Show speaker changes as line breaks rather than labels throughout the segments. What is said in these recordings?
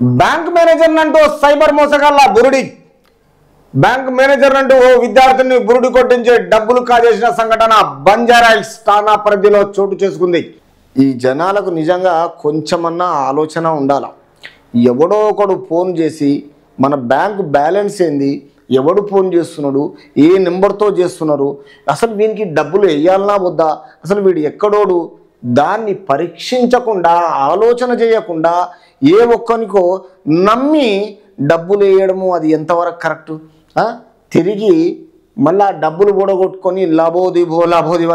Bank manager అంటూ cyber మోసగాళ్ళ బురుడి. Bank manager అంటూ ఓ విద్యార్థిని బురుడి కొట్టించే డబ్బులు కాజేసిన సంఘటన బంజారాహిల్స్ ఠాణా పరిధిలో చోటు చేసుకుంది. ఈ జనాలకు నిజంగా కొంచెమన్నా ఆలోచన ఉండాలి. ఎవడో ఒకడు ఫోన్ చేసి మన బ్యాంకు బ్యాలెన్స్ ఏంది, ఎవడు ఫోన్ చేస్తున్నాడు, ఏ నెంబర్తో చేస్తున్నారు, అసలు వీనికి డబ్బులు వేయాలన్నా వద్దా, అసలు వీడు ఎక్కడోడు, దాన్ని పరీక్షించకుండా ఆలోచన చేయకుండా ఏ ఒక్కనికో నమ్మి డబ్బులు వేయడము అది ఎంతవరకు కరెక్టు? తిరిగి మళ్ళీ డబ్బులు కూడగొట్టుకొని లబోదిబో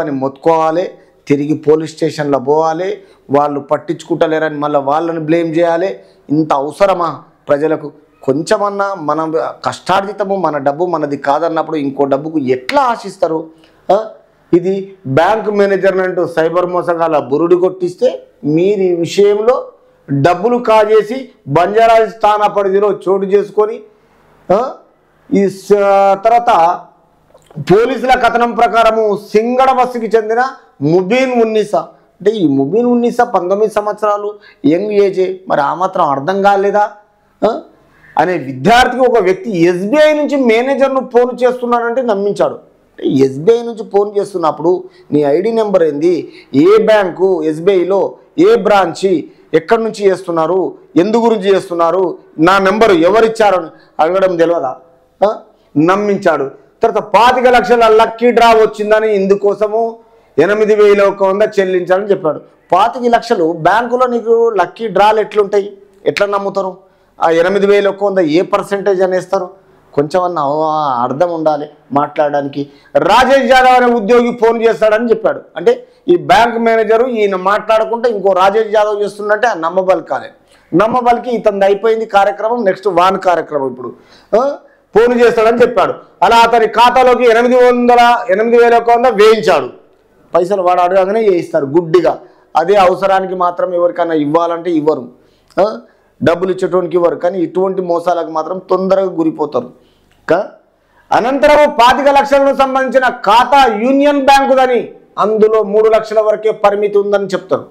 అని మొత్తుకోవాలి, తిరిగి పోలీస్ స్టేషన్లో పోవాలి, వాళ్ళు పట్టించుకుంటలేరని మళ్ళీ వాళ్ళని బ్లేమ్ చేయాలి. ఇంత అవసరమా ప్రజలకు? కొంచెమన్నా మన కష్టార్జితము, మన డబ్బు మనది కాదన్నప్పుడు ఇంకో డబ్బుకు ఎట్లా ఆశిస్తారు? ఇది బ్యాంక్ మేనేజర్ అంటూ సైబర్ మోసగాళ్ళ బురుడి కొట్టిస్తే మీరు ఈ విషయంలో డబ్బులు కాజేసి బంజారాహిల్స్ ఠాణా పరిధిలో చోటు చేసుకొని ఈ తర్వాత పోలీసుల కథనం ప్రకారము సింగడ బస్సుకి చెందిన ముబీన్ ఉన్నీసా, అంటే ఈ ముబీన్ ఉన్నీసా 19 సంవత్సరాలు యంగ్ ఏజే, మరి ఆ మాత్రం అర్థం కాలేదా అనే విద్యార్థికి ఒక వ్యక్తి ఎస్బీఐ నుంచి మేనేజర్ను ఫోన్ చేస్తున్నాడంటే నమ్మించాడు. ఎస్బీఐ నుంచి ఫోన్ చేస్తున్నప్పుడు నీ ఐడి నెంబర్ ఏంది, ఏ బ్యాంకు, ఎస్బీఐలో ఏ బ్రాంచి, ఎక్కడి నుంచి చేస్తున్నారు, ఎందు గురించి చేస్తున్నారు, నా నెంబరు ఎవరిచ్చారు అని అడగడం తెలియదా? నమ్మించాడు. తర్వాత 25 లక్షల లక్కీ డ్రా వచ్చిందని ఇందుకోసము 8,100 చెల్లించాలని చెప్పాడు. 25 లక్షలు బ్యాంకులో నీకు లక్కీ డ్రాలు ఎట్లుంటాయి, ఎట్లా నమ్ముతారు? ఆ 8,100 ఏ పర్సెంటేజ్ అనేస్తారు? కొంచెం అర్థం ఉండాలి మాట్లాడడానికి. రాజేష్ యాదవ్ అనే ఉద్యోగి ఫోన్ చేస్తాడని చెప్పాడు. అంటే ఈ బ్యాంక్ మేనేజరు ఈయన మాట్లాడుకుంటే ఇంకో రాజేష్ యాదవ్ చేస్తుందంటే ఆ నమ్మబలి కాలే. నమ్మబలికి ఇతను అయిపోయింది కార్యక్రమం. నెక్స్ట్ వాన్ కార్యక్రమం ఇప్పుడు ఫోన్ చేస్తాడని చెప్పాడు. అలా అతని ఖాతాలోకి 8,100 వేయించాడు. పైసలు వాడు అడగగానే వేయిస్తారు గుడ్డిగా. అదే అవసరానికి మాత్రం ఎవరికైనా ఇవ్వాలంటే ఇవ్వరు, డబ్బులు ఇచ్చేటోనికి ఇవ్వరు. కానీ ఇటువంటి మోసాలకు మాత్రం తొందరగా గురిపోతారు. అనంతరం 25 లక్షలకు సంబంధించిన ఖాతా యూనియన్ బ్యాంకుదని, అందులో 3 లక్షల వరకే పరిమితి ఉందని చెప్తారు.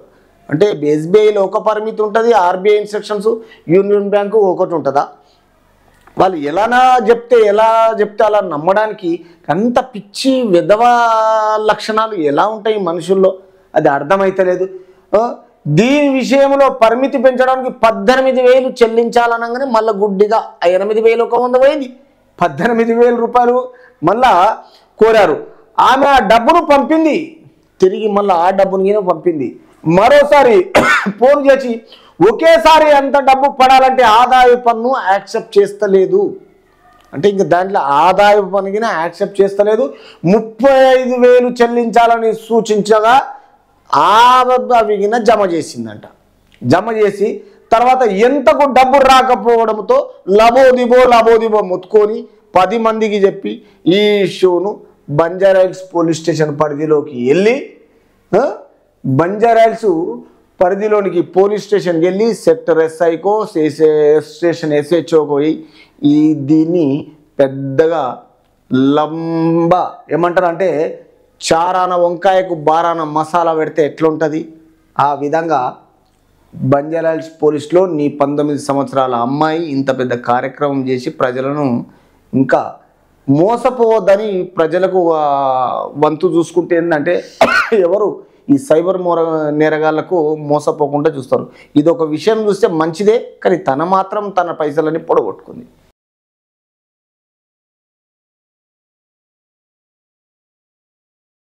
అంటే ఎస్బీఐలో ఒక పరిమితి ఉంటుంది, ఆర్బీఐ ఇన్స్ట్రక్షన్స్, యూనియన్ బ్యాంకు ఒకటి ఉంటుందా? వాళ్ళు ఎలా చెప్తే అలా నమ్మడానికి అంత పిచ్చి విధవ లక్షణాలు ఎలా ఉంటాయి మనుషుల్లో, అది అర్థమైతలేదు. దీని విషయంలో పరిమితి పెంచడానికి 18,000 చెల్లించాలనగానే మళ్ళీ గుడ్డిగా 8,100 పోయింది. 18,000 రూపాయలు మళ్ళా కోరారు. ఆమె ఆ డబ్బును పంపింది, తిరిగి మళ్ళీ ఆ డబ్బుని పంపింది. మరోసారి ఫోన్ చేసి ఒకేసారి అంత డబ్బు పడాలంటే ఆదాయ పన్ను యాక్సెప్ట్ చేస్తలేదు. అంటే ఇంక దాంట్లో ఆదాయ పన్నుగిన యాక్సెప్ట్ చేస్తలేదు. 35,000 చెల్లించాలని సూచించగా అవిగిన జమ చేసిందంట. జమ చేసి తర్వాత ఎంతకు డబ్బు రాకపోవడంతో లబోదిబో మొత్తుకొని 10 మందికి చెప్పి ఈ ఇష్యూను బంజారాహిల్స్ పోలీస్ స్టేషన్ పరిధిలోకి వెళ్ళి బంజారాహిల్స్ పరిధిలోనికి పోలీస్ స్టేషన్కి వెళ్ళి సెక్టర్ ఎస్ఐకో స్టేషన్ ఎస్హెచ్ఓకో పోయి దీన్ని పెద్దగా ఏమంటారు అంటే చారాన వంకాయకు బారాన మసాలా పెడితే ఎట్లుంటుంది ఆ విధంగా బంజారాహిల్స్ పోలీసులో నీ 19 సంవత్సరాల అమ్మాయి ఇంత పెద్ద కార్యక్రమం చేసి ప్రజలను ఇంకా మోసపోవద్దని ప్రజలకు వంతు చూసుకుంటే ఏంటంటే ఎవరు ఈ సైబర్ నేరగాళ్లకు మోసపోకుండా చూస్తారు. ఇది ఒక విషయం చూస్తే మంచిదే, కానీ తన మాత్రం తన పైసలని పొడగొట్టుకుంది.